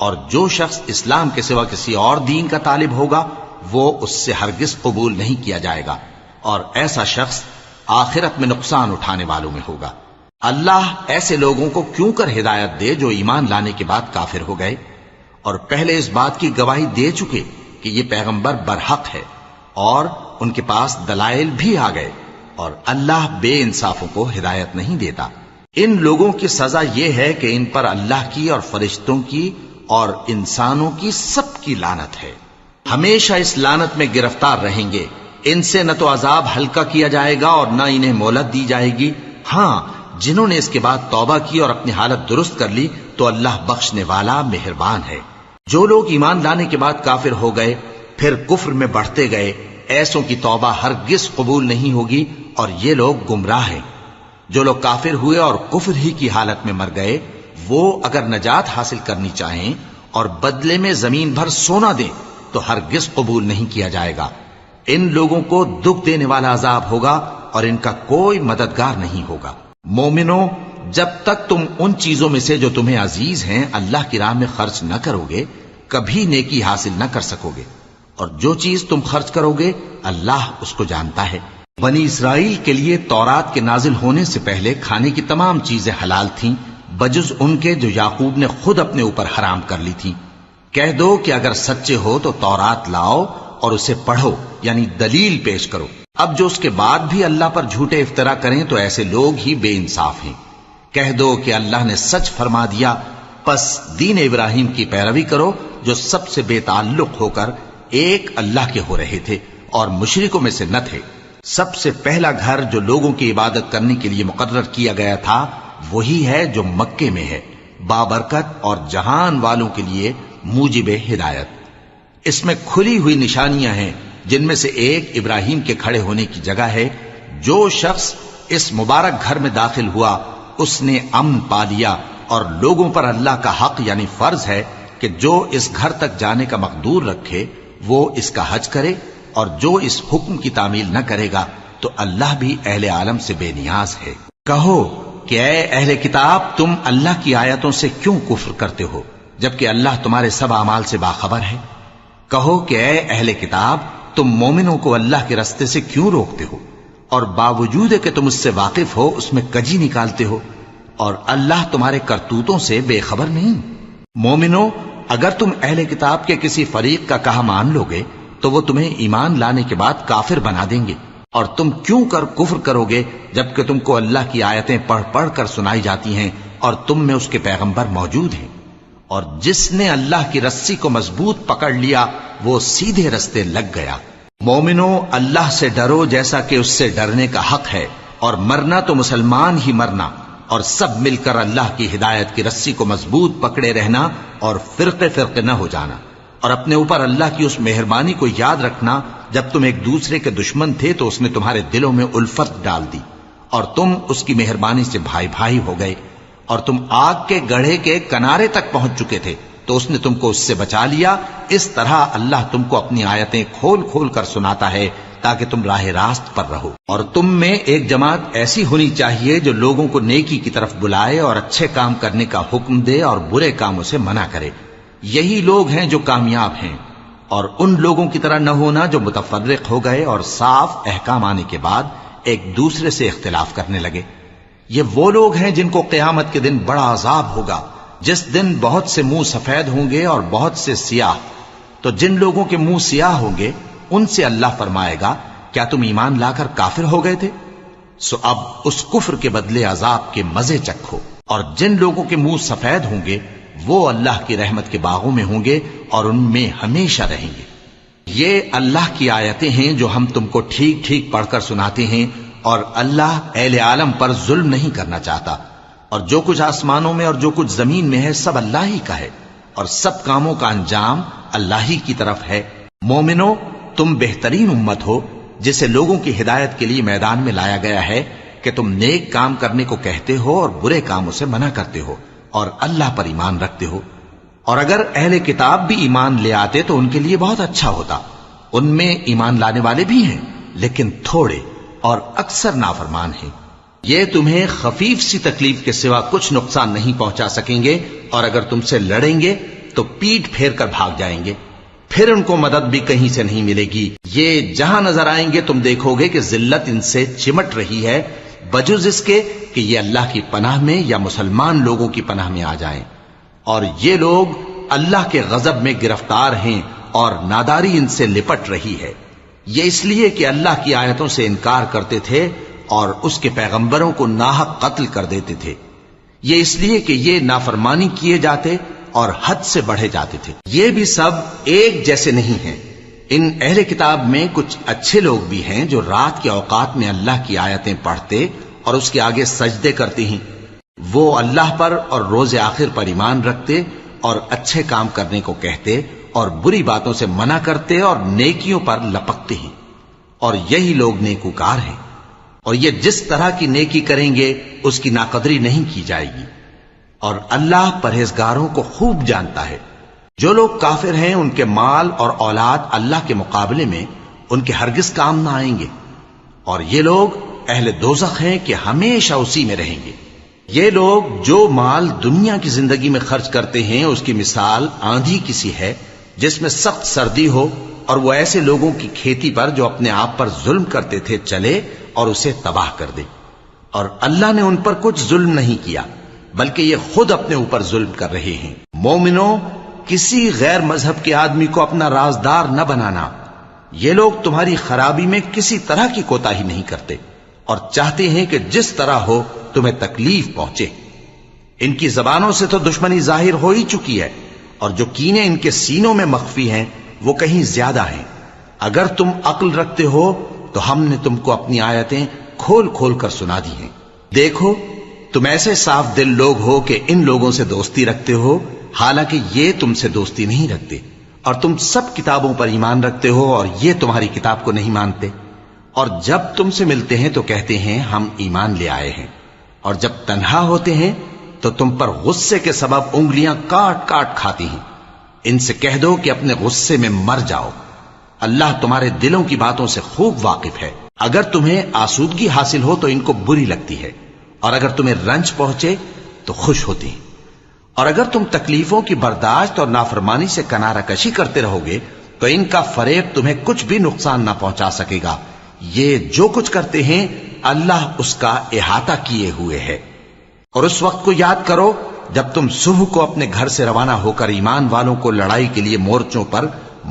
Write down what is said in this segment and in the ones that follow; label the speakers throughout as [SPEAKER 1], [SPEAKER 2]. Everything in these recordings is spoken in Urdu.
[SPEAKER 1] اور جو شخص اسلام کے سوا کسی اور دین کا طالب ہوگا وہ اس سے ہرگز قبول نہیں کیا جائے گا، اور ایسا شخص آخرت میں نقصان اٹھانے والوں میں ہوگا۔ اللہ ایسے لوگوں کو کیوں کر ہدایت دے جو ایمان لانے کے بعد کافر ہو گئے اور پہلے اس بات کی گواہی دے چکے کہ یہ پیغمبر برحق ہے اور ان کے پاس دلائل بھی آ گئے، اور اللہ بے انصافوں کو ہدایت نہیں دیتا۔ ان لوگوں کی سزا یہ ہے کہ ان پر اللہ کی اور فرشتوں کی اور انسانوں کی سب کی لعنت ہے، ہمیشہ اس لعنت میں گرفتار رہیں گے۔ ان سے نہ تو عذاب ہلکا کیا جائے گا اور نہ انہیں مہلت دی جائے گی۔ ہاں، جنہوں نے اس کے بعد توبہ کی اور اپنی حالت درست کر لی تو اللہ بخشنے والا مہربان ہے۔ جو لوگ ایمان لانے کے بعد کافر ہو گئے پھر کفر میں بڑھتے گئے، ایسوں کی توبہ ہرگز قبول نہیں ہوگی اور یہ لوگ گمراہ ہیں۔ جو لوگ کافر ہوئے اور کفر ہی کی حالت میں مر گئے، وہ اگر نجات حاصل کرنی چاہیں اور بدلے میں زمین بھر سونا دیں تو ہرگز قبول نہیں کیا جائے گا۔ ان لوگوں کو دکھ دینے والا عذاب ہوگا اور ان کا کوئی مددگار نہیں ہوگا۔ مومنو، جب تک تم ان چیزوں میں سے جو تمہیں عزیز ہیں اللہ کی راہ میں خرچ نہ کرو گے کبھی نیکی حاصل نہ کر سکو گے، اور جو چیز تم خرچ کرو گے اللہ اس کو جانتا ہے۔ بنی اسرائیل کے لیے تورات کے نازل ہونے سے پہلے کھانے کی تمام چیزیں حلال تھیں بجز ان کے جو یعقوب نے خود اپنے اوپر حرام کر لی تھیں۔ کہہ دو کہ اگر سچے ہو تو تورات لاؤ اور اسے پڑھو، یعنی دلیل پیش کرو۔ اب جو اس کے بعد بھی اللہ پر جھوٹے افطرا کریں تو ایسے لوگ ہی بے انصاف ہیں۔ کہہ دو کہ اللہ نے سچ فرما دیا، پس دین ابراہیم کی پیروی کرو جو سب سے بے تعلق ہو کر ایک اللہ کے ہو رہے تھے اور مشرکوں میں سے نہ تھے۔ سب سے پہلا گھر جو لوگوں کی عبادت کرنے کے لیے مقرر کیا گیا تھا وہی ہے جو مکے میں ہے، بابرکت اور جہان والوں کے لیے موجب ہدایت۔ اس میں کھلی ہوئی نشانیاں ہیں جن میں سے ایک ابراہیم کے کھڑے ہونے کی جگہ ہے۔ جو شخص اس مبارک گھر میں داخل ہوا اس نے امن پا لیا، اور لوگوں پر اللہ کا حق یعنی فرض ہے کہ جو اس گھر تک جانے کا مقدور رکھے وہ اس کا حج کرے، اور جو اس حکم کی تعمیل نہ کرے گا تو اللہ بھی اہل عالم سے بے نیاز ہے۔ کہو کہ اے اہل کتاب، تم اللہ کی آیتوں سے کیوں کفر کرتے ہو جبکہ اللہ تمہارے سب اعمال سے باخبر ہے؟ کہو کہ اے اہل کتاب، تم مومنوں کو اللہ کے رستے سے کیوں روکتے ہو اور باوجود کہ تم اس سے واقف ہو اس میں کجی نکالتے ہو، اور اللہ تمہارے کرتوتوں سے بے خبر نہیں؟ مومنو، اگر تم اہل کتاب کے کسی فریق کا کہا مان لو گے تو وہ تمہیں ایمان لانے کے بعد کافر بنا دیں گے، اور تم کیوں کر کفر کرو گے جبکہ تم کو اللہ کی آیتیں پڑھ پڑھ کر سنائی جاتی ہیں اور تم میں اس کے پیغمبر موجود ہیں؟ اور جس نے اللہ کی رسی کو مضبوط پکڑ لیا وہ سیدھے رستے لگ گیا۔ مومنو، اللہ سے ڈرو جیسا کہ اس سے ڈرنے کا حق ہے، اور مرنا تو مسلمان ہی مرنا، اور سب مل کر اللہ کی ہدایت کی رسی کو مضبوط پکڑے رہنا اور فرقے فرقے نہ ہو جانا، اور اپنے اوپر اللہ کی اس مہربانی کو یاد رکھنا جب تم ایک دوسرے کے دشمن تھے تو اس نے تمہارے دلوں میں الفت ڈال دی اور تم اس کی مہربانی سے بھائی بھائی ہو گئے، اور تم آگ کے گڑھے کے کنارے تک پہنچ چکے تھے تو اس نے تم کو اس سے بچا لیا۔ اس طرح اللہ تم کو اپنی آیتیں کھول کھول کر سناتا ہے تاکہ تم راہ راست پر رہو۔ اور تم میں ایک جماعت ایسی ہونی چاہیے جو لوگوں کو نیکی کی طرف بلائے اور اچھے کام کرنے کا حکم دے اور برے کاموں سے منع کرے۔ یہی لوگ ہیں جو کامیاب ہیں، اور ان لوگوں کی طرح نہ ہونا جو متفرق ہو گئے اور صاف احکام آنے کے بعد ایک دوسرے سے اختلاف کرنے لگے۔ یہ وہ لوگ ہیں جن کو قیامت کے دن بڑا عذاب ہوگا، جس دن بہت سے منہ سفید ہوں گے اور بہت سے سیاہ۔ تو جن لوگوں کے منہ سیاہ ہوں گے ان سے اللہ فرمائے گا، کیا تم ایمان لا کر کافر ہو گئے تھے؟ سو اب اس کفر کے بدلے عذاب کے مزے چکھو۔ اور جن لوگوں کے منہ سفید ہوں گے وہ اللہ کی رحمت کے باغوں میں ہوں گے اور ان میں ہمیشہ رہیں گے۔ یہ اللہ کی آیتیں ہیں جو ہم تم کو ٹھیک ٹھیک پڑھ کر سناتے ہیں، اور اللہ اہل عالم پر ظلم نہیں کرنا چاہتا، اور جو کچھ آسمانوں میں اور جو کچھ زمین میں ہے سب اللہ ہی کا ہے، اور سب کاموں کا انجام اللہ ہی کی طرف ہے۔ مومنو، تم بہترین امت ہو جسے لوگوں کی ہدایت کے لیے میدان میں لایا گیا ہے کہ تم نیک کام کرنے کو کہتے ہو اور برے کاموں سے منع کرتے ہو اور اللہ پر ایمان رکھتے ہو۔ اور اگر اہل کتاب بھی ایمان لے آتے تو ان کے لیے بہت اچھا ہوتا، ان میں ایمان لانے والے بھی ہیں لیکن تھوڑے اور اکثر نافرمان ہیں۔ یہ تمہیں خفیف سی تکلیف کے سوا کچھ نقصان نہیں پہنچا سکیں گے، اور اگر تم سے لڑیں گے تو پیٹ پھیر کر بھاگ جائیں گے، پھر ان کو مدد بھی کہیں سے نہیں ملے گی۔ یہ جہاں نظر آئیں گے تم دیکھو گے کہ ذلت ان سے چمٹ رہی ہے، بجز اس کے کہ یہ اللہ کی پناہ میں یا مسلمان لوگوں کی پناہ میں آ جائیں۔ اور یہ لوگ اللہ کے غضب میں گرفتار ہیں اور ناداری ان سے لپٹ رہی ہے۔ یہ اس لیے کہ اللہ کی آیتوں سے انکار کرتے تھے اور اس کے پیغمبروں کو ناحق قتل کر دیتے تھے۔ یہ اس لیے کہ یہ نافرمانی کیے جاتے اور حد سے بڑھے جاتے تھے۔ یہ بھی سب ایک جیسے نہیں ہیں۔ ان اہل کتاب میں کچھ اچھے لوگ بھی ہیں جو رات کے اوقات میں اللہ کی آیتیں پڑھتے اور اس کے آگے سجدے کرتے ہیں۔ وہ اللہ پر اور روز آخر پر ایمان رکھتے اور اچھے کام کرنے کو کہتے اور بری باتوں سے منع کرتے اور نیکیوں پر لپکتے ہیں، اور یہی لوگ نیکوکار ہیں۔ اور یہ جس طرح کی نیکی کریں گے اس کی ناقدری نہیں کی جائے گی، اور اللہ پرہیزگاروں کو خوب جانتا ہے۔ جو لوگ کافر ہیں ان کے مال اور اولاد اللہ کے مقابلے میں ان کے ہرگز کام نہ آئیں گے، اور یہ لوگ اہل دوزخ ہیں کہ ہمیشہ اسی میں رہیں گے۔ یہ لوگ جو مال دنیا کی زندگی میں خرچ کرتے ہیں اس کی مثال آندھی کسی ہے جس میں سخت سردی ہو، اور وہ ایسے لوگوں کی کھیتی پر جو اپنے آپ پر ظلم کرتے تھے چلے اور اسے تباہ کر دے۔ اور اللہ نے ان پر کچھ ظلم نہیں کیا بلکہ یہ خود اپنے اوپر ظلم کر رہے ہیں۔ مومنوں، کسی غیر مذہب کے آدمی کو اپنا رازدار نہ بنانا۔ یہ لوگ تمہاری خرابی میں کسی طرح کی کوتاہی نہیں کرتے اور چاہتے ہیں کہ جس طرح ہو تمہیں تکلیف پہنچے۔ ان کی زبانوں سے تو دشمنی ظاہر ہو ہی چکی ہے، اور جو کینے ان کے سینوں میں مخفی ہیں وہ کہیں زیادہ ہیں۔ اگر تم عقل رکھتے ہو تو ہم نے تم کو اپنی آیتیں کھول کھول کر سنا دی ہیں۔ دیکھو، تم ایسے صاف دل لوگ ہو کہ ان لوگوں سے دوستی رکھتے ہو، حالانکہ یہ تم سے دوستی نہیں رکھتے، اور تم سب کتابوں پر ایمان رکھتے ہو اور یہ تمہاری کتاب کو نہیں مانتے۔ اور جب تم سے ملتے ہیں تو کہتے ہیں ہم ایمان لے آئے ہیں، اور جب تنہا ہوتے ہیں تو تم پر غصے کے سبب انگلیاں کاٹ کاٹ کھاتی ہیں۔ ان سے کہہ دو کہ اپنے غصے میں مر جاؤ، اللہ تمہارے دلوں کی باتوں سے خوب واقف ہے۔ اگر تمہیں آسودگی حاصل ہو تو ان کو بری لگتی ہے، اور اگر تمہیں رنج پہنچے تو خوش ہوتی ہیں۔ اور اگر تم تکلیفوں کی برداشت اور نافرمانی سے کنارہ کشی کرتے رہو گے تو ان کا فریب تمہیں کچھ بھی نقصان نہ پہنچا سکے گا۔ یہ جو کچھ کرتے ہیں اللہ اس کا احاطہ کیے ہوئے ہے۔ اور اس وقت کو یاد کرو جب تم صبح کو اپنے گھر سے روانہ ہو کر ایمان والوں کو لڑائی کے لیے مورچوں پر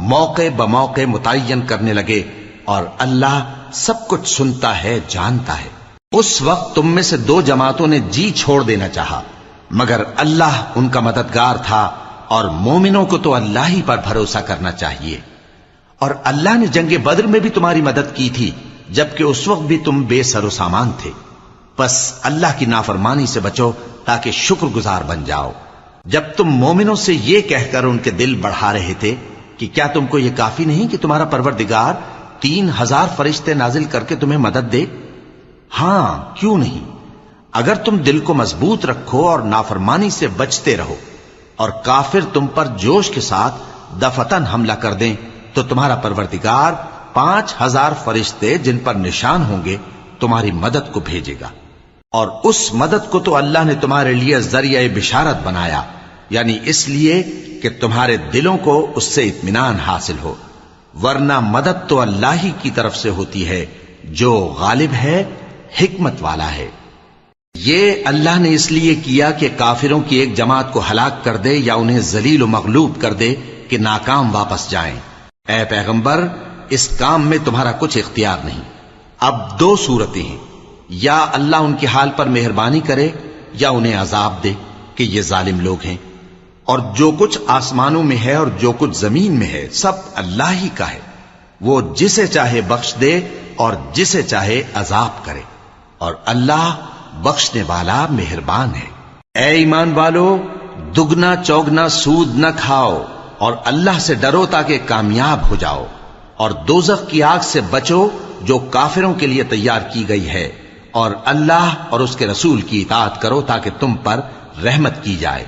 [SPEAKER 1] موقع بموقع متعین کرنے لگے، اور اللہ سب کچھ سنتا ہے، جانتا ہے۔ اس وقت تم میں سے دو جماعتوں نے جی چھوڑ دینا چاہا، مگر اللہ ان کا مددگار تھا، اور مومنوں کو تو اللہ ہی پر بھروسہ کرنا چاہیے۔ اور اللہ نے جنگ بدر میں بھی تمہاری مدد کی تھی جبکہ اس وقت بھی تم بے سر و سامان تھے۔ بس اللہ کی نافرمانی سے بچو تاکہ شکر گزار بن جاؤ۔ جب تم مومنوں سے یہ کہہ کر ان کے دل بڑھا رہے تھے کہ کیا تم کو یہ کافی نہیں کہ تمہارا پروردگار 3000 فرشتے نازل کر کے تمہیں مدد دے؟ ہاں، کیوں نہیں؟ اگر تم دل کو مضبوط رکھو اور نافرمانی سے بچتے رہو، اور کافر تم پر جوش کے ساتھ دفتن حملہ کر دیں تو تمہارا پروردگار 5000 فرشتے جن پر نشان ہوں گے تمہاری مدد کو بھیجے گا۔ اور اس مدد کو تو اللہ نے تمہارے لیے ذریعہ بشارت بنایا، یعنی اس لیے کہ تمہارے دلوں کو اس سے اطمینان حاصل ہو، ورنہ مدد تو اللہ ہی کی طرف سے ہوتی ہے جو غالب ہے، حکمت والا ہے۔ یہ اللہ نے اس لیے کیا کہ کافروں کی ایک جماعت کو ہلاک کر دے یا انہیں ذلیل و مغلوب کر دے کہ ناکام واپس جائیں۔ اے پیغمبر، اس کام میں تمہارا کچھ اختیار نہیں۔ اب دو صورتیں ہیں، یا اللہ ان کے حال پر مہربانی کرے یا انہیں عذاب دے کہ یہ ظالم لوگ ہیں۔ اور جو کچھ آسمانوں میں ہے اور جو کچھ زمین میں ہے سب اللہ ہی کا ہے، وہ جسے چاہے بخش دے اور جسے چاہے عذاب کرے، اور اللہ بخشنے والا مہربان ہے۔ اے ایمان والو، دگنا چوگنا سود نہ کھاؤ اور اللہ سے ڈرو تاکہ کامیاب ہو جاؤ، اور دوزخ کی آگ سے بچو جو کافروں کے لیے تیار کی گئی ہے، اور اللہ اور اس کے رسول کی اطاعت کرو تاکہ تم پر رحمت کی جائے،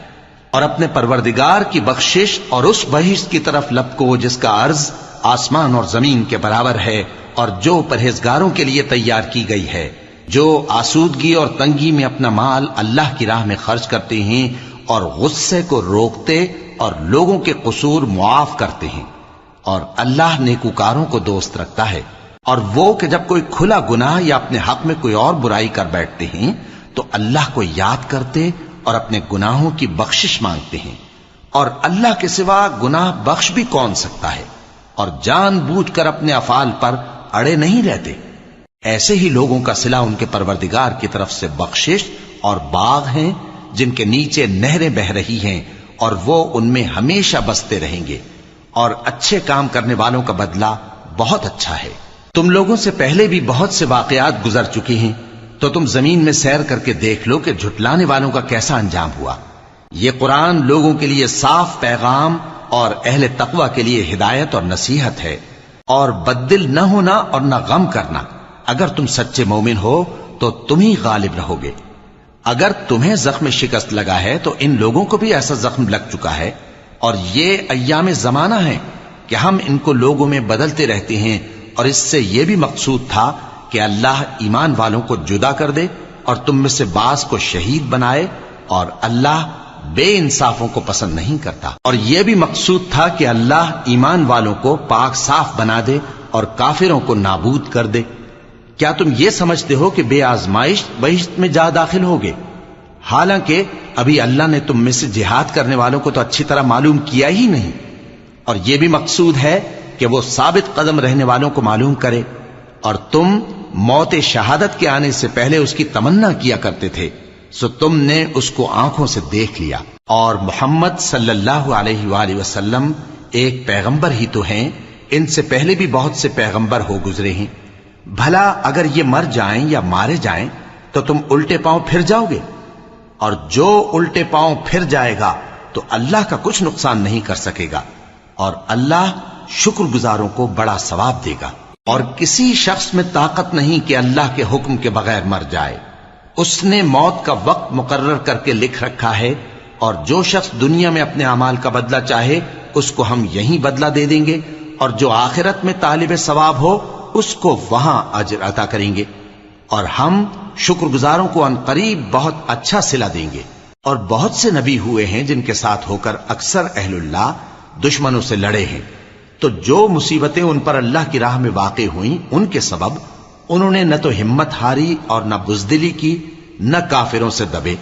[SPEAKER 1] اور اپنے پروردگار کی بخشش اور اس بہشت کی طرف لپکو جس کا عرض آسمان اور زمین کے برابر ہے، اور جو پرہیزگاروں کے لیے تیار کی گئی ہے، جو آسودگی اور تنگی میں اپنا مال اللہ کی راہ میں خرچ کرتے ہیں اور غصے کو روکتے اور لوگوں کے قصور معاف کرتے ہیں، اور اللہ نیکوکاروں کو دوست رکھتا ہے۔ اور وہ کہ جب کوئی کھلا گناہ یا اپنے حق میں کوئی اور برائی کر بیٹھتے ہیں تو اللہ کو یاد کرتے اور اپنے گناہوں کی بخشش مانگتے ہیں، اور اللہ کے سوا گناہ بخش بھی کون سکتا ہے، اور جان بوجھ کر اپنے افعال پر اڑے نہیں رہتے۔ ایسے ہی لوگوں کا صلہ ان کے پروردگار کی طرف سے بخشش اور باغ ہیں جن کے نیچے نہریں بہ رہی ہیں، اور وہ ان میں ہمیشہ بستے رہیں گے، اور اچھے کام کرنے والوں کا بدلہ بہت اچھا ہے۔ تم لوگوں سے پہلے بھی بہت سے واقعات گزر چکے ہیں، تو تم زمین میں سیر کر کے دیکھ لو کہ جھٹلانے والوں کا کیسا انجام ہوا۔ یہ قرآن لوگوں کے لیے صاف پیغام اور اہل تقوی کے لیے ہدایت اور نصیحت ہے، اور بددل نہ ہونا اور نہ غم کرنا۔ اگر تم سچے مومن ہو تو تم ہی غالب رہو گے۔ اگر تمہیں زخم شکست لگا ہے تو ان لوگوں کو بھی ایسا زخم لگ چکا ہے، اور یہ ایام زمانہ ہیں کہ ہم ان کو لوگوں میں بدلتے رہتے ہیں، اور اس سے یہ بھی مقصود تھا کہ اللہ ایمان والوں کو جدا کر دے اور تم میں سے بعض کو شہید بنائے، اور اللہ بے انصافوں کو پسند نہیں کرتا۔ اور یہ بھی مقصود تھا کہ اللہ ایمان والوں کو پاک صاف بنا دے اور کافروں کو نابود کر دے۔ کیا تم یہ سمجھتے ہو کہ بے آزمائش بہشت میں جا داخل ہوگے؟ حالانکہ ابھی اللہ نے تم میں سے جہاد کرنے والوں کو تو اچھی طرح معلوم کیا ہی نہیں، اور یہ بھی مقصود ہے کہ وہ ثابت قدم رہنے والوں کو معلوم کرے۔ اور تم موت شہادت کے آنے سے پہلے اس کی تمنا کیا کرتے تھے، سو تم نے اس کو آنکھوں سے دیکھ لیا۔ اور محمد صلی اللہ علیہ وآلہ وسلم ایک پیغمبر ہی تو ہیں، ان سے پہلے بھی بہت سے پیغمبر ہو گزرے ہیں۔ بھلا اگر یہ مر جائیں یا مارے جائیں تو تم الٹے پاؤں پھر جاؤ گے؟ اور جو الٹے پاؤں پھر جائے گا تو اللہ کا کچھ نقصان نہیں کر سکے گا، اور اللہ شکر گزاروں کو بڑا ثواب دے گا۔ اور کسی شخص میں طاقت نہیں کہ اللہ کے حکم کے بغیر مر جائے، اس نے موت کا وقت مقرر کر کے لکھ رکھا ہے، اور جو شخص دنیا میں اپنے اعمال کا بدلہ چاہے اس کو ہم یہیں بدلہ دے دیں گے، اور جو آخرت میں طالب ثواب ہو اس کو وہاں اجر عطا کریں گے، اور ہم شکر گزاروں کو ان قریب بہت اچھا صلہ دیں گے۔ اور بہت سے نبی ہوئے ہیں جن کے ساتھ ہو کر اکثر اہل اللہ دشمنوں سے لڑے ہیں، تو جو مصیبتیں ان پر اللہ کی راہ میں واقع ہوئیں ان کے سبب انہوں نے نہ تو ہمت ہاری اور نہ بزدلی کی، نہ کافروں سے دبے،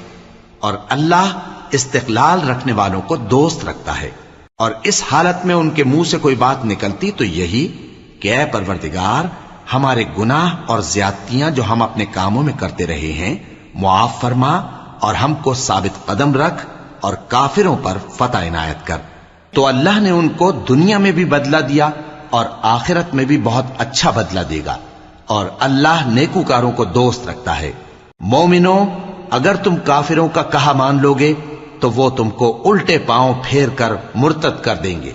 [SPEAKER 1] اور اللہ استقلال رکھنے والوں کو دوست رکھتا ہے۔ اور اس حالت میں ان کے منہ سے کوئی بات نکلتی تو یہی کہ اے پروردگار، ہمارے گناہ اور زیادتیاں جو ہم اپنے کاموں میں کرتے رہے ہیں معاف فرما، اور ہم کو ثابت قدم رکھ، اور کافروں پر فتح عنایت کر۔ تو اللہ نے ان کو دنیا میں بھی بدلہ دیا اور آخرت میں بھی بہت اچھا بدلہ دے گا، اور اللہ نیکوکاروں کو دوست رکھتا ہے۔ مومنوں، اگر تم کافروں کا کہا مان لوگے تو وہ تم کو الٹے پاؤں پھیر کر مرتد کر دیں گے،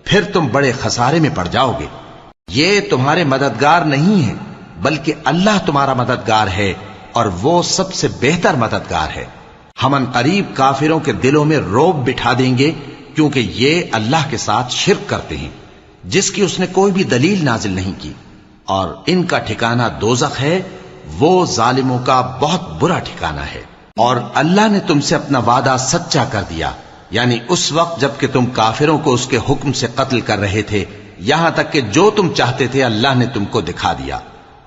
[SPEAKER 1] پھر تم بڑے خسارے میں پڑ جاؤ گے۔ یہ تمہارے مددگار نہیں ہیں بلکہ اللہ تمہارا مددگار ہے، اور وہ سب سے بہتر مددگار ہے۔ ہم ان قریب کافروں کے دلوں میں رعب بٹھا دیں گے، کیونکہ یہ اللہ کے ساتھ شرک کرتے ہیں جس کی اس نے کوئی بھی دلیل نازل نہیں کی، اور ان کا ٹھکانہ دوزخ ہے، وہ ظالموں کا بہت برا ٹھکانہ ہے۔ اور اللہ نے تم سے اپنا وعدہ سچا کر دیا، یعنی اس وقت جب کہ تم کافروں کو اس کے حکم سے قتل کر رہے تھے، یہاں تک کہ جو تم چاہتے تھے اللہ نے تم کو دکھا دیا۔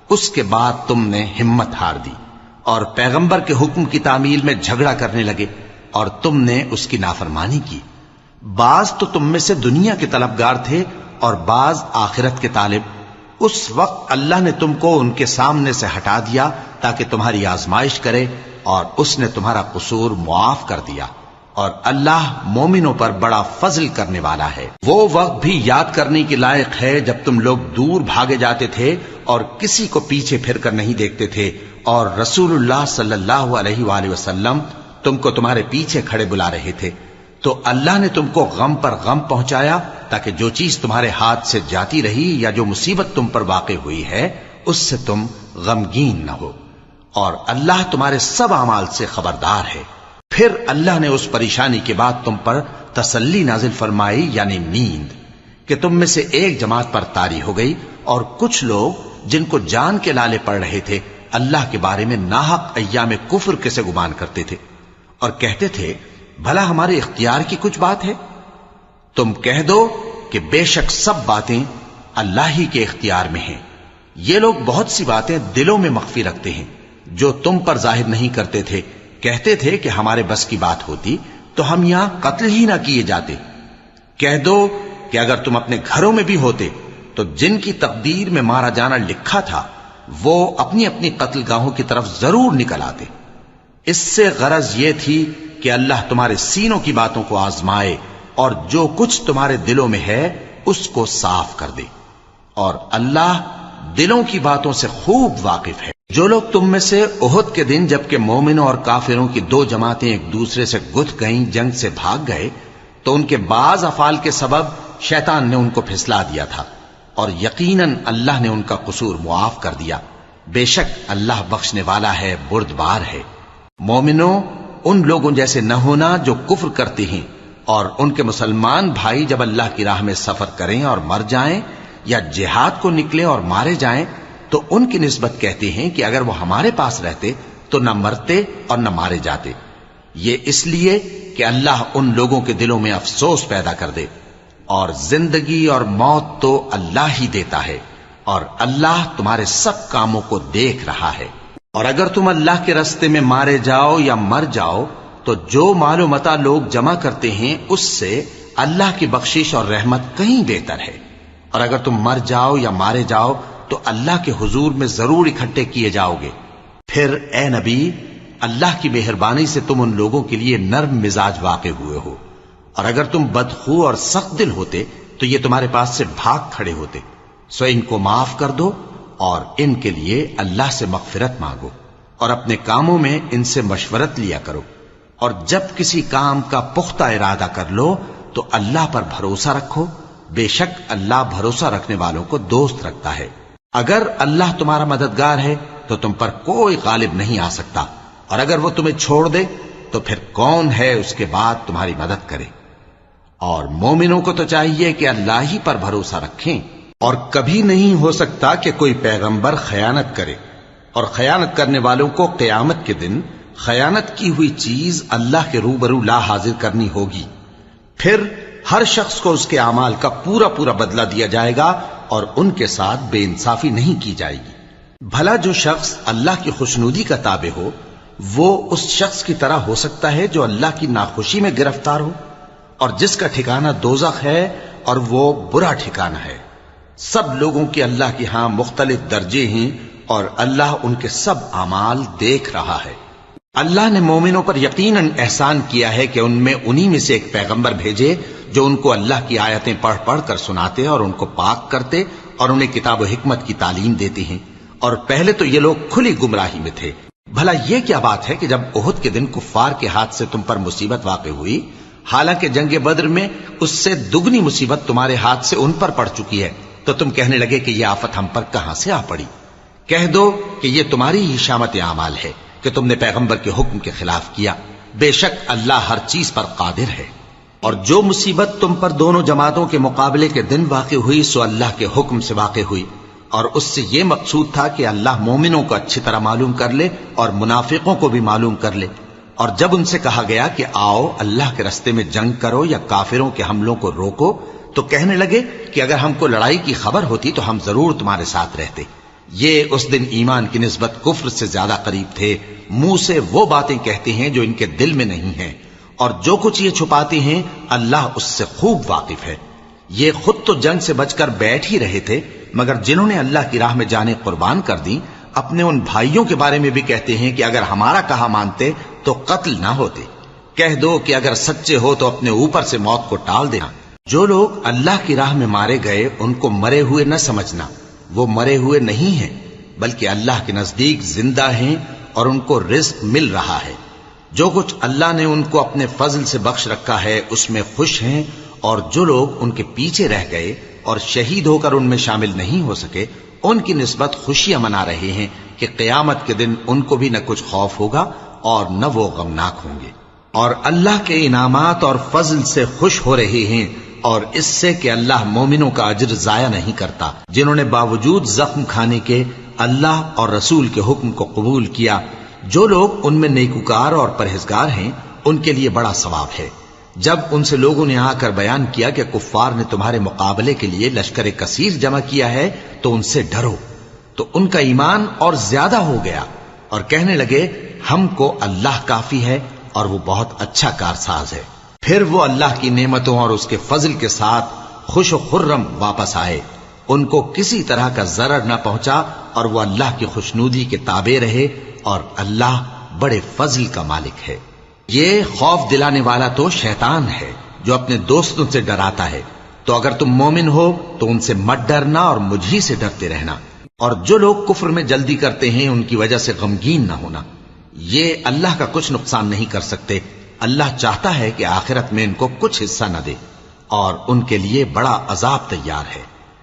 [SPEAKER 1] اس کے بعد تم نے ہمت ہار دی اور پیغمبر کے حکم کی تعمیل میں جھگڑا کرنے لگے، اور تم نے اس کی نافرمانی کی۔ بعض تو تم میں سے دنیا کے طلبگار تھے اور بعض آخرت کے طالب۔ اس وقت اللہ نے تم کو ان کے سامنے سے ہٹا دیا تاکہ تمہاری آزمائش کرے، اور اس نے تمہارا قصور معاف کر دیا، اور اللہ مومنوں پر بڑا فضل کرنے والا ہے۔ وہ وقت بھی یاد کرنے کے لائق ہے جب تم لوگ دور بھاگے جاتے تھے اور کسی کو پیچھے پھر کر نہیں دیکھتے تھے، اور رسول اللہ صلی اللہ علیہ وآلہ وسلم تم کو تمہارے پیچھے کھڑے بلا رہے تھے، تو اللہ نے تم کو غم پر غم پہنچایا تاکہ جو چیز تمہارے ہاتھ سے جاتی رہی یا جو مصیبت تم پر واقع ہوئی ہے اس سے تم غمگین نہ ہو، اور اللہ تمہارے سب اعمال سے خبردار ہے۔ پھر اللہ نے اس پریشانی کے بعد تم پر تسلی نازل فرمائی، یعنی نیند، کہ تم میں سے ایک جماعت پر طاری ہو گئی، اور کچھ لوگ جن کو جان کے لالے پڑ رہے تھے اللہ کے بارے میں ناحق ایام کفر کے سے گمان کرتے تھے، اور کہتے تھے بھلا ہمارے اختیار کی کچھ بات ہے؟ تم کہہ دو کہ بے شک سب باتیں اللہ ہی کے اختیار میں ہیں. یہ لوگ بہت سی باتیں دلوں میں مخفی رکھتے ہیں جو تم پر ظاہر نہیں کرتے تھے. کہتے تھے کہ ہمارے بس کی بات ہوتی تو ہم یہاں قتل ہی نہ کیے جاتے. کہہ دو کہ اگر تم اپنے گھروں میں بھی ہوتے تو جن کی تقدیر میں مارا جانا لکھا تھا وہ اپنی اپنی قتل گاہوں کی طرف ضرور نکل آتے. اس سے غرض یہ تھی کہ اللہ تمہارے سینوں کی باتوں کو آزمائے اور جو کچھ تمہارے دلوں میں ہے اس کو صاف کر دے. اور اللہ دلوں کی باتوں سے خوب واقف ہے. جو لوگ تم میں سے احد کے دن جبکہ مومنوں اور کافروں کی دو جماعتیں ایک دوسرے سے گتھ گئیں جنگ سے بھاگ گئے تو ان کے بعض افعال کے سبب شیطان نے ان کو پھسلا دیا تھا اور یقیناً اللہ نے ان کا قصور معاف کر دیا. بے شک اللہ بخشنے والا ہے، بردبار ہے. مومنوں، ان لوگوں جیسے نہ ہونا جو کفر کرتے ہیں اور ان کے مسلمان بھائی جب اللہ کی راہ میں سفر کریں اور مر جائیں یا جہاد کو نکلیں اور مارے جائیں تو ان کی نسبت کہتے ہیں کہ اگر وہ ہمارے پاس رہتے تو نہ مرتے اور نہ مارے جاتے. یہ اس لیے کہ اللہ ان لوگوں کے دلوں میں افسوس پیدا کر دے. اور زندگی اور موت تو اللہ ہی دیتا ہے اور اللہ تمہارے سب کاموں کو دیکھ رہا ہے. اور اگر تم اللہ کے راستے میں مارے جاؤ یا مر جاؤ تو جو مال و متاع لوگ جمع کرتے ہیں اس سے اللہ کی بخشش اور رحمت کہیں بہتر ہے. اور اگر تم مر جاؤ یا مارے جاؤ تو اللہ کے حضور میں ضرور اکٹھے کیے جاؤ گے. پھر اے نبی، اللہ کی مہربانی سے تم ان لوگوں کے لیے نرم مزاج واقع ہوئے ہو، اور اگر تم بدخو اور سخت دل ہوتے تو یہ تمہارے پاس سے بھاگ کھڑے ہوتے. سو ان کو معاف کر دو اور ان کے لیے اللہ سے مغفرت مانگو اور اپنے کاموں میں ان سے مشورت لیا کرو. اور جب کسی کام کا پختہ ارادہ کر لو تو اللہ پر بھروسہ رکھو. بے شک اللہ بھروسہ رکھنے والوں کو دوست رکھتا ہے. اگر اللہ تمہارا مددگار ہے تو تم پر کوئی غالب نہیں آ سکتا، اور اگر وہ تمہیں چھوڑ دے تو پھر کون ہے اس کے بعد تمہاری مدد کرے. اور مومنوں کو تو چاہیے کہ اللہ ہی پر بھروسہ رکھیں. اور کبھی نہیں ہو سکتا کہ کوئی پیغمبر خیانت کرے، اور خیانت کرنے والوں کو قیامت کے دن خیانت کی ہوئی چیز اللہ کے روبرو لا حاضر کرنی ہوگی. پھر ہر شخص کو اس کے اعمال کا پورا پورا بدلہ دیا جائے گا اور ان کے ساتھ بے انصافی نہیں کی جائے گی. بھلا جو شخص اللہ کی خوشنودی کا تابع ہو وہ اس شخص کی طرح ہو سکتا ہے جو اللہ کی ناخوشی میں گرفتار ہو، اور جس کا ٹھکانہ دوزخ ہے اور وہ برا ٹھکانہ ہے. سب لوگوں کے اللہ کی ہاں مختلف درجے ہیں اور اللہ ان کے سب اعمال دیکھ رہا ہے. اللہ نے مومنوں پر یقیناً احسان کیا ہے کہ ان میں انہی میں سے ایک پیغمبر بھیجے جو ان کو اللہ کی آیتیں پڑھ پڑھ کر سناتے اور ان کو پاک کرتے اور انہیں کتاب و حکمت کی تعلیم دیتے ہیں. اور پہلے تو یہ لوگ کھلی گمراہی میں تھے. بھلا یہ کیا بات ہے کہ جب احد کے دن کفار کے ہاتھ سے تم پر مصیبت واقع ہوئی، حالانکہ جنگ بدر میں اس سے دگنی مصیبت تمہارے ہاتھ سے ان پر پڑ چکی ہے، تو تم کہنے لگے کہ یہ آفت ہم پر کہاں سے آ پڑی؟ کہہ دو کہ یہ تمہاری ہی شامت اعمال ہے کہ تم نے پیغمبر کے حکم کے خلاف کیا. بے شک اللہ ہر چیز پر قادر ہے. اور جو مصیبت تم پر دونوں جماعتوں کے مقابلے کے دن واقع ہوئی سو اللہ کے حکم سے واقع ہوئی، اور اس سے یہ مقصود تھا کہ اللہ مومنوں کو اچھی طرح معلوم کر لے اور منافقوں کو بھی معلوم کر لے. اور جب ان سے کہا گیا کہ آؤ اللہ کے راستے میں جنگ کرو یا کافروں کے حملوں کو روکو تو کہنے لگے کہ اگر ہم کو لڑائی کی خبر ہوتی تو ہم ضرور تمہارے ساتھ رہتے. یہ اس دن ایمان کی نسبت کفر سے زیادہ قریب تھے. منہ سے وہ باتیں کہتے ہیں جو ان کے دل میں نہیں ہیں، اور جو کچھ یہ چھپاتے ہیں اللہ اس سے خوب واقف ہے. یہ خود تو جنگ سے بچ کر بیٹھ ہی رہے تھے، مگر جنہوں نے اللہ کی راہ میں جانیں قربان کر دیں اپنے ان بھائیوں کے بارے میں بھی کہتے ہیں کہ اگر ہمارا کہا مانتے تو قتل نہ ہوتے. کہہ دو کہ اگر سچے ہو تو اپنے اوپر سے موت کو ٹال دینا. جو لوگ اللہ کی راہ میں مارے گئے ان کو مرے ہوئے نہ سمجھنا، وہ مرے ہوئے نہیں ہیں بلکہ اللہ کے نزدیک زندہ ہیں اور ان کو رزق مل رہا ہے. جو کچھ اللہ نے ان کو اپنے فضل سے بخش رکھا ہے اس میں خوش ہیں، اور جو لوگ ان کے پیچھے رہ گئے اور شہید ہو کر ان میں شامل نہیں ہو سکے ان کی نسبت خوشیاں منا رہے ہیں کہ قیامت کے دن ان کو بھی نہ کچھ خوف ہوگا اور نہ وہ غمناک ہوں گے. اور اللہ کے انعامات اور فضل سے خوش ہو رہے ہیں، اور اس سے کہ اللہ مومنوں کا اجر ضائع نہیں کرتا. جنہوں نے باوجود زخم کھانے کے اللہ اور رسول کے حکم کو قبول کیا، جو لوگ ان میں نیکوکار اور پرہیزگار ہیں ان کے لیے بڑا ثواب ہے. جب ان سے لوگوں نے آ کر بیان کیا کہ کفار نے تمہارے مقابلے کے لیے لشکر کثیر جمع کیا ہے تو ان سے ڈرو، تو ان کا ایمان اور زیادہ ہو گیا اور کہنے لگے ہم کو اللہ کافی ہے اور وہ بہت اچھا کارساز ہے۔ پھر وہ اللہ کی نعمتوں اور اس کے فضل کے ساتھ خوش و خرم واپس آئے، ان کو کسی طرح کا ضرر نہ پہنچا اور وہ اللہ کی خوشنودی کے تابع رہے، اور اللہ بڑے فضل کا مالک ہے۔ یہ خوف دلانے والا تو شیطان ہے جو اپنے دوستوں سے ڈراتا ہے، تو اگر تم مومن ہو تو ان سے مت ڈرنا اور مجھ ہی سے ڈرتے رہنا، اور جو لوگ کفر میں جلدی کرتے ہیں ان کی وجہ سے غمگین نہ ہونا، یہ اللہ کا کچھ نقصان نہیں کر سکتے۔ اللہ چاہتا ہے کہ آخرت میں ان کو کچھ حصہ نہ دے اور ان کے لیے بڑا عذاب تیار ہے۔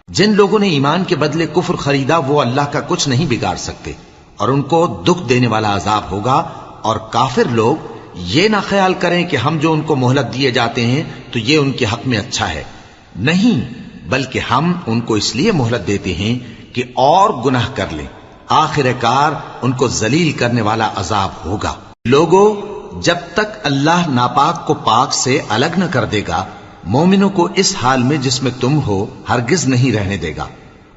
[SPEAKER 1] جن لوگوں نے ایمان کے بدلے کفر خریدا وہ اللہ کا کچھ نہیں بگاڑ سکتے، اور ان کو دکھ دینے والا عذاب ہوگا۔ اور کافر لوگ یہ نہ خیال کریں کہ ہم جو ان کو مہلت دیے جاتے ہیں تو یہ ان کے حق میں اچھا ہے، نہیں، بلکہ ہم ان کو اس لیے مہلت دیتے ہیں کہ اور گناہ کر لیں، آخر کار ان کو ذلیل کرنے والا عذاب ہوگا۔ لوگوں، جب تک اللہ ناپاک کو پاک سے الگ نہ کر دے گا، مومنوں کو اس حال میں جس میں تم ہو ہرگز نہیں رہنے دے گا،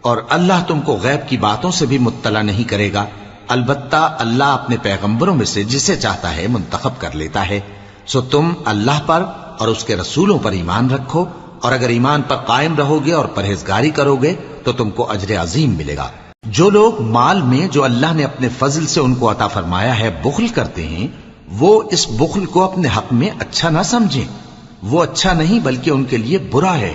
[SPEAKER 1] اور اللہ تم کو غیب کی باتوں سے بھی مطلع نہیں کرے گا۔ البتہ اللہ اپنے پیغمبروں میں سے جسے چاہتا ہے منتخب کر لیتا ہے۔ سو تم اللہ پر اور اس کے رسولوں پر ایمان رکھو، اور اگر ایمان پر قائم رہو گے اور پرہیزگاری کرو گے تو تم کو اجر عظیم ملے گا۔ جو لوگ مال میں جو اللہ نے اپنے فضل سے ان کو عطا فرمایا ہے بخل کرتے ہیں، وہ اس بخل کو اپنے حق میں اچھا نہ سمجھیں، وہ اچھا نہیں بلکہ ان کے لیے برا ہے۔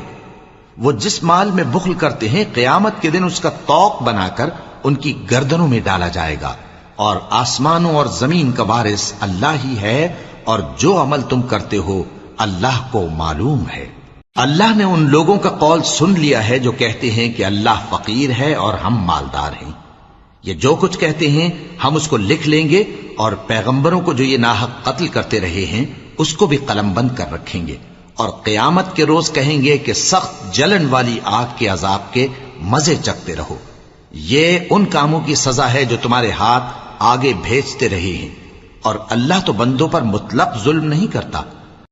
[SPEAKER 1] وہ جس مال میں بخل کرتے ہیں قیامت کے دن اس کا طوق بنا کر ان کی گردنوں میں ڈالا جائے گا، اور آسمانوں اور زمین کا وارث اللہ ہی ہے، اور جو عمل تم کرتے ہو اللہ کو معلوم ہے۔ اللہ نے ان لوگوں کا قول سن لیا ہے جو کہتے ہیں کہ اللہ فقیر ہے اور ہم مالدار ہیں۔ یہ جو کچھ کہتے ہیں ہم اس کو لکھ لیں گے، اور پیغمبروں کو جو یہ ناحق قتل کرتے رہے ہیں اس کو بھی قلم بند کر رکھیں گے، اور قیامت کے روز کہیں گے کہ سخت جلن والی آگ کے عذاب کے مزے چکھتے رہو۔ یہ ان کاموں کی سزا ہے جو تمہارے ہاتھ آگے بھیجتے رہے ہیں، اور اللہ تو بندوں پر مطلق ظلم نہیں کرتا۔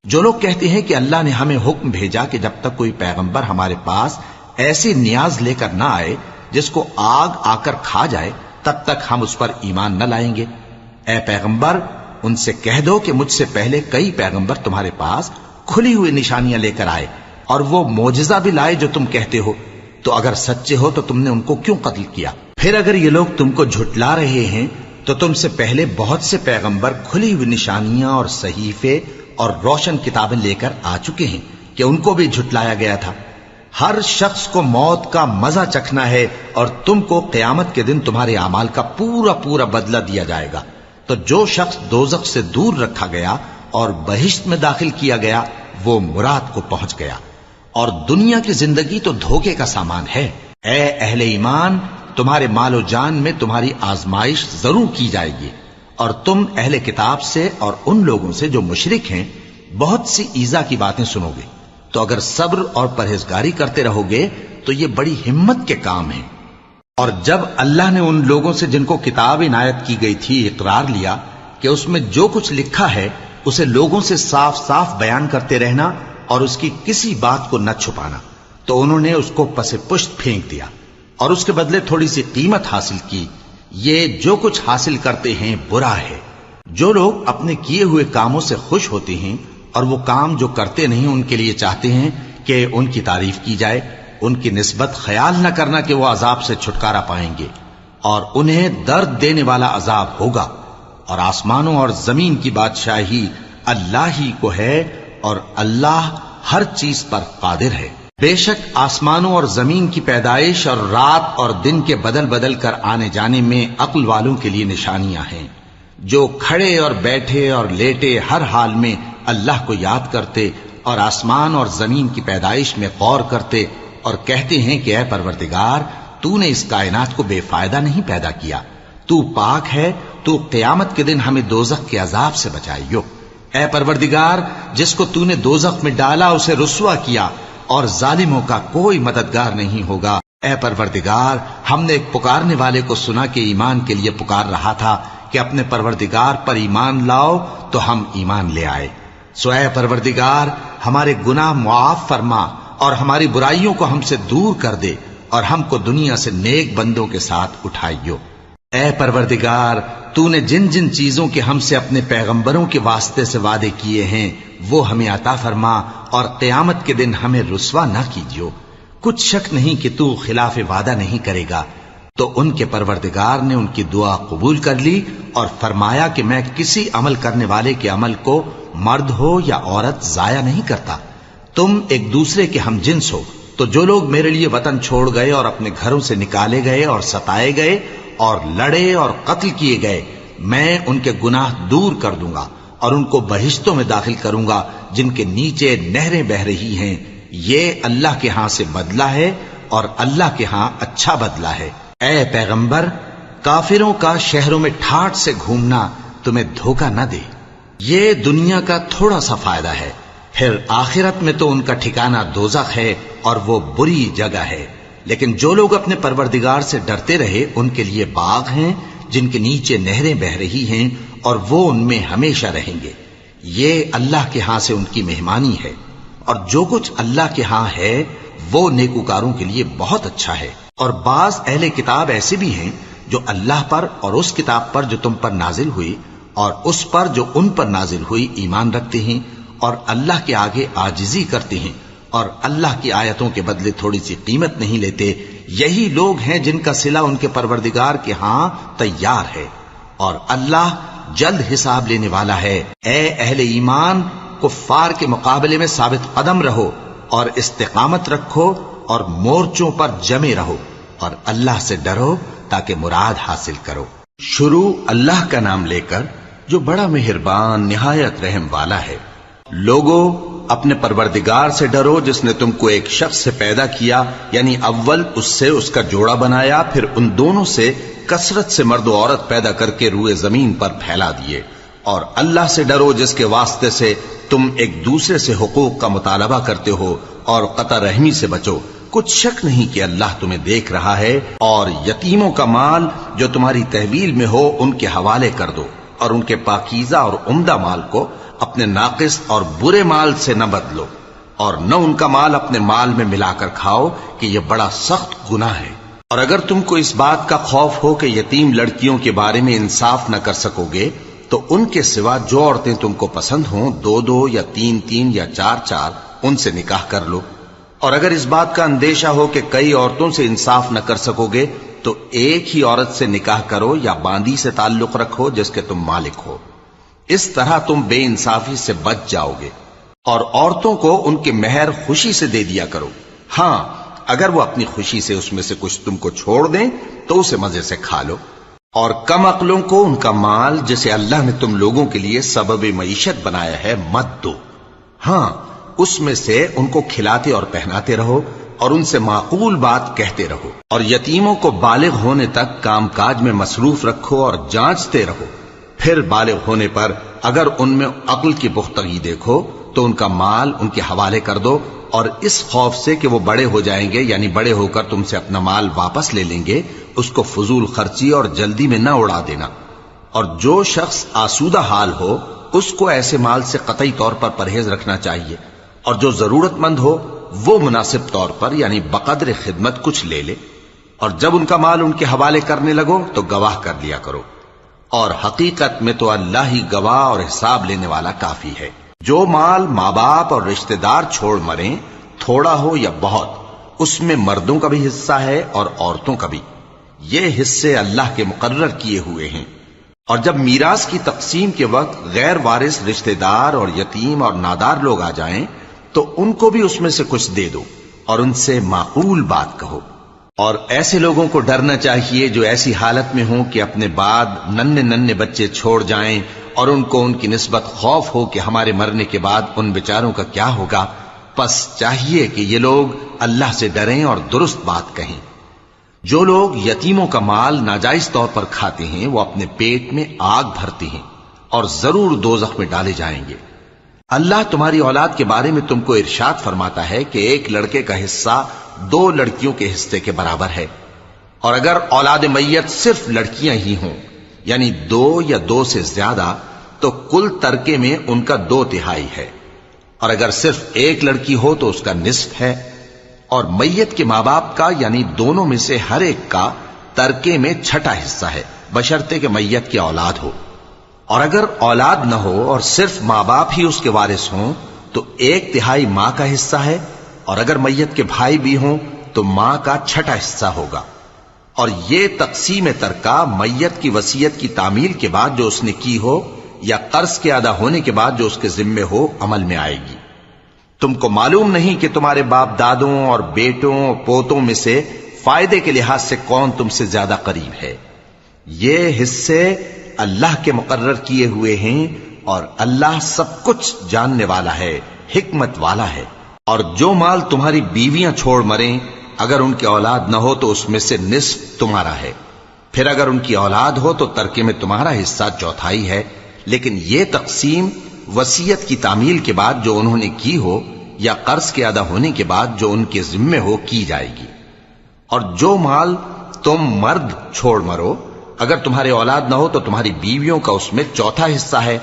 [SPEAKER 1] جو لوگ کہتے ہیں کہ اللہ نے ہمیں حکم بھیجا کہ جب تک کوئی پیغمبر ہمارے پاس ایسی نیاز لے کر نہ آئے جس کو آگ آ کر کھا جائے تب تک ہم اس پر ایمان نہ لائیں گے، اے پیغمبر ان سے کہہ دو کہ مجھ سے پہلے کئی پیغمبر تمہارے پاس کھلی ہوئی نشانیاں لے کر آئے، اور وہ معجزہ بھی لائے جو تم کہتے ہو، تو اگر سچے ہو تو تم نے ان کو کیوں قتل کیا؟ پھر اگر یہ لوگ تم کو جھٹلا رہے ہیں تو تم سے پہلے بہت سے پیغمبر کھلی ہوئی نشانیاں اور صحیفے اور روشن کتابیں لے کر آ چکے ہیں کہ ان کو بھی جھٹلایا گیا تھا۔ ہر شخص کو موت کا مزہ چکھنا ہے، اور تم کو قیامت کے دن تمہارے اعمال کا پورا پورا بدلہ دیا جائے گا۔ تو جو شخص دوزخ سے دور رکھا گیا اور بہشت میں داخل کیا گیا وہ مراد کو پہنچ گیا، اور دنیا کی زندگی تو دھوکے کا سامان ہے۔ اے اہل ایمان، تمہارے مال و جان میں تمہاری آزمائش ضرور کی جائے گی، اور تم اہل کتاب سے اور ان لوگوں سے جو مشرک ہیں بہت سی ایذا کی باتیں سنو گے، تو اگر صبر اور پرہیزگاری کرتے رہو گے تو یہ بڑی ہمت کے کام ہیں۔ اور جب اللہ نے ان لوگوں سے جن کو کتاب عنایت کی گئی تھی اقرار لیا کہ اس میں جو کچھ لکھا ہے اسے لوگوں سے صاف صاف بیان کرتے رہنا اور اس کی کسی بات کو نہ چھپانا، تو انہوں نے اس کو پس پشت پھینک دیا اور اس کے بدلے تھوڑی سی قیمت حاصل کی۔ یہ جو کچھ حاصل کرتے ہیں برا ہے۔ جو لوگ اپنے کیے ہوئے کاموں سے خوش ہوتے ہیں اور وہ کام جو کرتے نہیں ان کے لیے چاہتے ہیں کہ ان کی تعریف کی جائے، ان کی نسبت خیال نہ کرنا کہ وہ عذاب سے چھٹکارا پائیں گے، اور انہیں درد دینے والا عذاب ہوگا۔ اور آسمانوں اور زمین کی بادشاہی اللہ ہی کو ہے، اور اللہ ہر چیز پر قادر ہے۔ بے شک آسمانوں اور زمین کی پیدائش اور رات اور دن کے بدل بدل کر آنے جانے میں عقل والوں کے لیے نشانیاں ہیں، جو کھڑے اور بیٹھے اور لیٹے ہر حال میں اللہ کو یاد کرتے اور آسمان اور زمین کی پیدائش میں غور کرتے اور کہتے ہیں کہ اے پروردگار، تو نے اس کائنات کو بے فائدہ نہیں پیدا کیا، تو پاک ہے، تو قیامت کے دن ہمیں دوزخ کے عذاب سے بچائیو۔ اے پروردگار، جس کو تو نے دوزخ میں ڈالا اسے رسوا کیا، اور ظالموں کا کوئی مددگار نہیں ہوگا۔ اے پروردگار، ہم نے ایک پکارنے والے کو سنا کہ ایمان کے لیے پکار رہا تھا کہ اپنے پروردگار پر ایمان لاؤ، تو ہم ایمان لے آئے۔ سو اے پروردگار ہمارے گناہ معاف فرما اور ہماری برائیوں کو ہم سے دور کر دے اور ہم کو دنیا سے نیک بندوں کے ساتھ اٹھائیو۔ اے پروردگار تو نے جن جن چیزوں کے ہم سے اپنے پیغمبروں کے واسطے سے وعدے کیے ہیں وہ ہمیں عطا فرما اور قیامت کے دن ہمیں رسوا نہ کیجیو۔ کچھ شک نہیں کہ تو خلاف وعدہ نہیں کرے گا۔ تو ان کے پروردگار نے ان کی دعا قبول کر لی اور فرمایا کہ میں کسی عمل کرنے والے کے عمل کو مرد ہو یا عورت ضائع نہیں کرتا۔ تم ایک دوسرے کے ہم جنس ہو، تو جو لوگ میرے لیے وطن چھوڑ گئے اور اپنے گھروں سے نکالے گئے اور ستائے گئے اور لڑے اور قتل کیے گئے، میں ان کے گناہ دور کر دوں گا اور ان کو بہشتوں میں داخل کروں گا جن کے نیچے نہریں بہ رہی ہیں۔ یہ اللہ کے ہاں سے بدلہ ہے اور اللہ کے ہاں اچھا بدلہ ہے۔ اے پیغمبر، کافروں کا شہروں میں ٹھاٹھ سے گھومنا تمہیں دھوکہ نہ دے۔ یہ دنیا کا تھوڑا سا فائدہ ہے، پھر آخرت میں تو ان کا ٹھکانہ دوزخ ہے اور وہ بری جگہ ہے۔ لیکن جو لوگ اپنے پروردگار سے ڈرتے رہے ان کے لیے باغ ہیں جن کے نیچے نہریں بہ رہی ہیں اور وہ ان میں ہمیشہ رہیں گے۔ یہ اللہ کے ہاں سے ان کی مہمانی ہے، اور جو کچھ اللہ کے ہاں ہے وہ نیکوکاروں کے لیے بہت اچھا ہے۔ اور بعض اہل کتاب ایسے بھی ہیں جو اللہ پر اور اس کتاب پر جو تم پر نازل ہوئی اور اس پر جو ان پر نازل ہوئی ایمان رکھتے ہیں اور اللہ کے آگے عاجزی کرتے ہیں اور اللہ کی آیتوں کے بدلے تھوڑی سی قیمت نہیں لیتے۔ یہی لوگ ہیں جن کا صلہ ان کے پروردگار کے ہاں تیار ہے، اور اللہ جلد حساب لینے والا ہے۔ اے اہل ایمان، کفار کے مقابلے میں ثابت قدم رہو اور استقامت رکھو اور مورچوں پر جمے رہو اور اللہ سے ڈرو تاکہ مراد حاصل کرو۔ شروع اللہ کا نام لے کر جو بڑا مہربان نہایت رحم والا ہے۔ لوگو، اپنے پروردگار سے ڈرو جس نے تم کو ایک شخص سے پیدا کیا، یعنی اول اس سے اس کا جوڑا بنایا، پھر ان دونوں سے کثرت سے مرد و عورت پیدا کر کے روئے زمین پر پھیلا دیے۔ اور اللہ سے ڈرو جس کے واسطے سے تم ایک دوسرے سے حقوق کا مطالبہ کرتے ہو، اور قطع رحمی سے بچو۔ کچھ شک نہیں کہ اللہ تمہیں دیکھ رہا ہے۔ اور یتیموں کا مال جو تمہاری تحویل میں ہو ان کے حوالے کر دو، اور ان کے پاکیزہ اور عمدہ مال کو اپنے ناقص اور برے مال سے نہ بدلو، اور نہ ان کا مال اپنے مال میں ملا کر کھاؤ کہ یہ بڑا سخت گناہ ہے۔ اور اگر تم کو اس بات کا خوف ہو کہ یتیم لڑکیوں کے بارے میں انصاف نہ کر سکو گے تو ان کے سوا جو عورتیں تم کو پسند ہوں، 2 یا 3 یا 4 ان سے نکاح کر لو۔ اور اگر اس بات کا اندیشہ ہو کہ کئی عورتوں سے انصاف نہ کر سکو گے تو ایک ہی عورت سے نکاح کرو یا باندی سے تعلق رکھو جس کے تم مالک ہو۔ اس طرح تم بے انصافی سے بچ جاؤ گے۔ اور عورتوں کو ان کے مہر خوشی سے دے دیا کرو۔ ہاں، اگر وہ اپنی خوشی سے اس میں سے کچھ تم کو چھوڑ دیں تو اسے مزے سے کھا لو۔ اور کم عقلوں کو ان کا مال جسے اللہ نے تم لوگوں کے لیے سبب معیشت بنایا ہے مت دو۔ ہاں، اس میں سے ان کو کھلاتے اور پہناتے رہو اور ان سے معقول بات کہتے رہو۔ اور یتیموں کو بالغ ہونے تک کام کاج میں مصروف رکھو اور جانچتے رہو۔ پھر بالغ ہونے پر اگر ان میں عقل کی پختگی دیکھو تو ان کا مال ان کے حوالے کر دو، اور اس خوف سے کہ وہ بڑے ہو جائیں گے، یعنی بڑے ہو کر تم سے اپنا مال واپس لے لیں گے، اس کو فضول خرچی اور جلدی میں نہ اڑا دینا۔ اور جو شخص آسودہ حال ہو اس کو ایسے مال سے قطعی طور پر پرہیز رکھنا چاہیے، اور جو ضرورت مند ہو وہ مناسب طور پر یعنی بقدر خدمت کچھ لے لے۔ اور جب ان کا مال ان کے حوالے کرنے لگو تو گواہ کر لیا کرو، اور حقیقت میں تو اللہ ہی گواہ اور حساب لینے والا کافی ہے۔ جو مال ماں باپ اور رشتہ دار چھوڑ مریں، تھوڑا ہو یا بہت، اس میں مردوں کا بھی حصہ ہے اور عورتوں کا بھی۔ یہ حصے اللہ کے مقرر کیے ہوئے ہیں۔ اور جب میراث کی تقسیم کے وقت غیر وارث رشتہ دار اور یتیم اور نادار لوگ آ جائیں تو ان کو بھی اس میں سے کچھ دے دو اور ان سے معقول بات کہو۔ اور ایسے لوگوں کو ڈرنا چاہیے جو ایسی حالت میں ہوں کہ اپنے بعد ننھے بچے چھوڑ جائیں، اور ان کو ان کی نسبت خوف ہو کہ ہمارے مرنے کے بعد ان بیچاروں کا کیا ہوگا۔ پس چاہیے کہ یہ لوگ اللہ سے ڈریں اور درست بات کہیں۔ جو لوگ یتیموں کا مال ناجائز طور پر کھاتے ہیں وہ اپنے پیٹ میں آگ بھرتے ہیں اور ضرور دوزخ میں ڈالے جائیں گے۔ اللہ تمہاری اولاد کے بارے میں تم کو ارشاد فرماتا ہے کہ ایک لڑکے کا حصہ 2 لڑکیوں کے حصے کے برابر ہے، اور اگر اولاد میت صرف لڑکیاں ہی ہوں یعنی 2 یا 2 سے زیادہ تو کل ترکے میں ان کا 2/3 ہے، اور اگر صرف ایک لڑکی ہو تو اس کا نصف ہے، اور میت کے ماں باپ کا یعنی دونوں میں سے ہر ایک کا ترکے میں 6واں حصہ ہے، بشرطے کہ میت کی اولاد ہو۔ اور اگر اولاد نہ ہو اور صرف ماں باپ ہی اس کے وارث ہوں تو 1/3 ماں کا حصہ ہے، اور اگر میت کے بھائی بھی ہوں تو ماں کا 6واں حصہ ہوگا۔ اور یہ تقسیم ترکہ میت کی وصیت کی تعمیل کے بعد جو اس نے کی ہو یا قرض کے ادا ہونے کے بعد جو اس کے ذمے ہو عمل میں آئے گی۔ تم کو معلوم نہیں کہ تمہارے باپ دادوں اور بیٹوں اور پوتوں میں سے فائدے کے لحاظ سے کون تم سے زیادہ قریب ہے۔ یہ حصے اللہ کے مقرر کیے ہوئے ہیں، اور اللہ سب کچھ جاننے والا ہے، حکمت والا ہے۔ اور جو مال تمہاری بیویاں چھوڑ مریں اگر ان کی اولاد نہ ہو تو اس میں سے نصف تمہارا ہے، پھر اگر ان کی اولاد ہو تو ترکے میں تمہارا حصہ 1/4 ہے، لیکن یہ تقسیم وصیت کی تعمیل کے بعد جو انہوں نے کی ہو یا قرض کے ادا ہونے کے بعد جو ان کے ذمے ہو کی جائے گی۔ اور جو مال تم مرد چھوڑ مرو اگر تمہاری اولاد نہ ہو تو تمہاری بیویوں کا اس میں 1/4 حصہ ہے،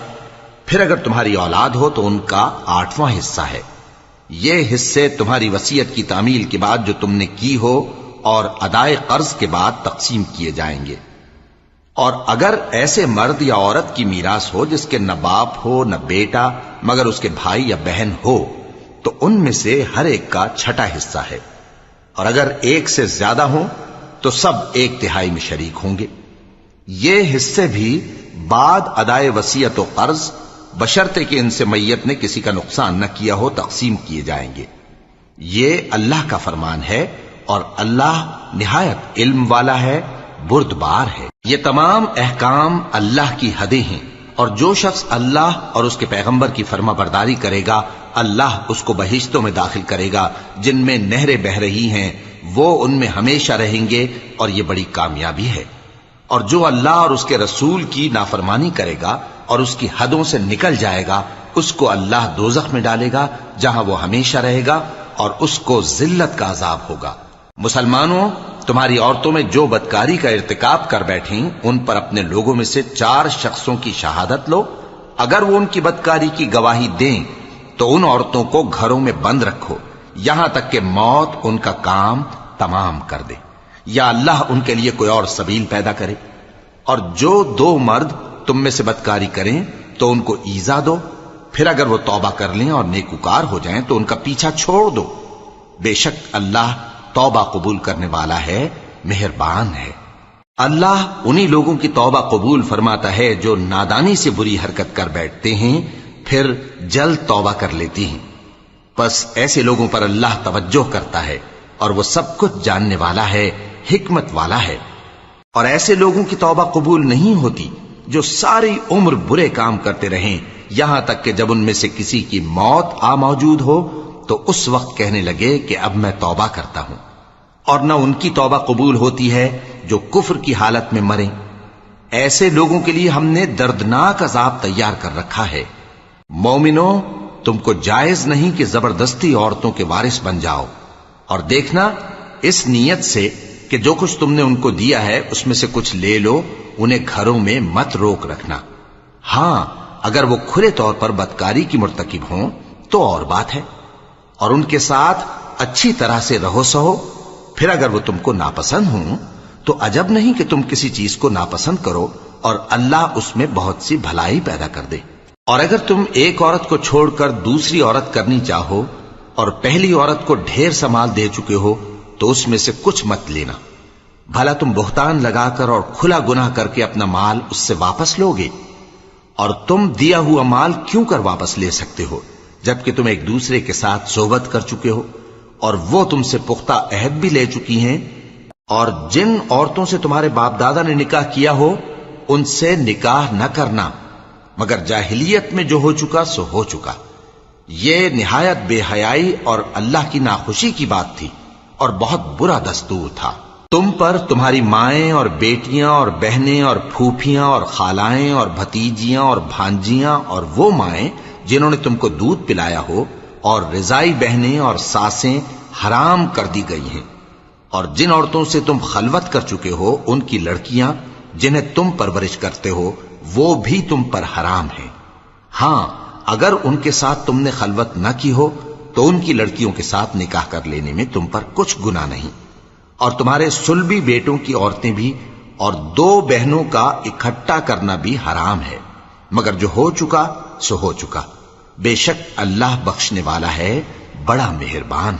[SPEAKER 1] پھر اگر تمہاری اولاد ہو تو ان کا 8واں حصہ ہے۔ یہ حصے تمہاری وصیت کی تعمیل کے بعد جو تم نے کی ہو اور ادائے قرض کے بعد تقسیم کیے جائیں گے۔ اور اگر ایسے مرد یا عورت کی میراث ہو جس کے نہ باپ ہو نہ بیٹا مگر اس کے بھائی یا بہن ہو تو ان میں سے ہر ایک کا 6واں حصہ ہے، اور اگر ایک سے زیادہ ہوں تو سب 1/3 میں شریک ہوں گے۔ یہ حصے بھی بعد ادائے وصیت و قرض بشرطے کہ ان سے میت نے کسی کا نقصان نہ کیا ہو تقسیم کیے جائیں گے۔ یہ اللہ کا فرمان ہے، اور اللہ نہایت علم والا ہے، بردبار ہے۔ یہ تمام احکام اللہ کی حدیں ہیں، اور جو شخص اللہ اور اس کے پیغمبر کی فرما برداری کرے گا اللہ اس کو بہشتوں میں داخل کرے گا جن میں نہریں بہ رہی ہیں، وہ ان میں ہمیشہ رہیں گے، اور یہ بڑی کامیابی ہے۔ اور جو اللہ اور اس کے رسول کی نافرمانی کرے گا اور اس کی حدوں سے نکل جائے گا اس کو اللہ دوزخ میں ڈالے گا جہاں وہ ہمیشہ رہے گا، اور اس کو ذلت کا عذاب ہوگا۔ مسلمانوں، تمہاری عورتوں میں جو بدکاری کا ارتکاب کر بیٹھیں ان پر اپنے لوگوں میں سے 4 شخصوں کی شہادت لو۔ اگر وہ ان کی بدکاری کی گواہی دیں تو ان عورتوں کو گھروں میں بند رکھو یہاں تک کہ موت ان کا کام تمام کر دے، یا اللہ ان کے لیے کوئی اور سبیل پیدا کرے۔ اور جو 2 مرد تم میں سے بدکاری کریں تو ان کو ایذا دو، پھر اگر وہ توبہ کر لیں اور نیکوکار ہو جائیں تو ان کا پیچھا چھوڑ دو۔ بے شک اللہ توبہ قبول کرنے والا ہے، مہربان ہے۔ اللہ انہی لوگوں کی توبہ قبول فرماتا ہے جو نادانی سے بری حرکت کر بیٹھتے ہیں پھر جلد توبہ کر لیتی ہیں، بس ایسے لوگوں پر اللہ توجہ کرتا ہے، اور وہ سب کچھ جاننے والا ہے، حکمت والا ہے۔ اور ایسے لوگوں کی توبہ قبول نہیں ہوتی جو ساری عمر برے کام کرتے رہیں یہاں تک کہ جب ان میں سے کسی کی موت آ موجود ہو تو اس وقت کہنے لگے کہ اب میں توبہ کرتا ہوں۔ اور نہ ان کی توبہ قبول ہوتی ہے جو کفر کی حالت میں مریں۔ ایسے لوگوں کے لیے ہم نے دردناک عذاب تیار کر رکھا ہے۔ مومنوں، تم کو جائز نہیں کہ زبردستی عورتوں کے وارث بن جاؤ، اور دیکھنا اس نیت سے کہ جو کچھ تم نے ان کو دیا ہے اس میں سے کچھ لے لو، انہیں گھروں میں مت روک رکھنا۔ ہاں، اگر وہ کھلے طور پر بدکاری کی مرتکب ہوں تو اور بات ہے، اور ان کے ساتھ اچھی طرح سے رہو سہو۔ پھر اگر وہ تم کو ناپسند ہوں تو عجب نہیں کہ تم کسی چیز کو ناپسند کرو، اور اللہ اس میں بہت سی بھلائی پیدا کر دے۔ اور اگر تم ایک عورت کو چھوڑ کر دوسری عورت کرنی چاہو اور پہلی عورت کو ڈھیر سا مال دے چکے ہو تو اس میں سے کچھ مت لینا، بھلا تم بہتان لگا کر اور کھلا گناہ کر کے اپنا مال اس سے واپس لوگے؟ اور تم دیا ہوا مال کیوں کر واپس لے سکتے ہو جبکہ تم ایک دوسرے کے ساتھ صحبت کر چکے ہو اور وہ تم سے پختہ عہد بھی لے چکی ہیں؟ اور جن عورتوں سے تمہارے باپ دادا نے نکاح کیا ہو ان سے نکاح نہ کرنا مگر جاہلیت میں جو ہو چکا سو ہو چکا۔ یہ نہایت بے حیائی اور اللہ کی ناخوشی کی بات تھی اور بہت برا دستور تھا۔ تم پر تمہاری مائیں اور بیٹیاں اور بہنیں اور پھوپھیاں اور خالائیں اور بھتیجیاں اور بھانجیاں اور وہ مائیں جنہوں نے تم کو دودھ پلایا ہو اور رضائی بہنیں اور ساسیں حرام کر دی گئی ہیں، اور جن عورتوں سے تم خلوت کر چکے ہو ان کی لڑکیاں جنہیں تم پرورش کرتے ہو وہ بھی تم پر حرام ہے۔ ہاں اگر ان کے ساتھ تم نے خلوت نہ کی ہو تو ان کی لڑکیوں کے ساتھ نکاح کر لینے میں تم پر کچھ گناہ نہیں، اور تمہارے صلبی بیٹوں کی عورتیں بھی اور 2 بہنوں کا اکٹھا کرنا بھی حرام ہے، مگر جو ہو چکا سو ہو چکا، بے شک اللہ بخشنے والا ہے، بڑا مہربان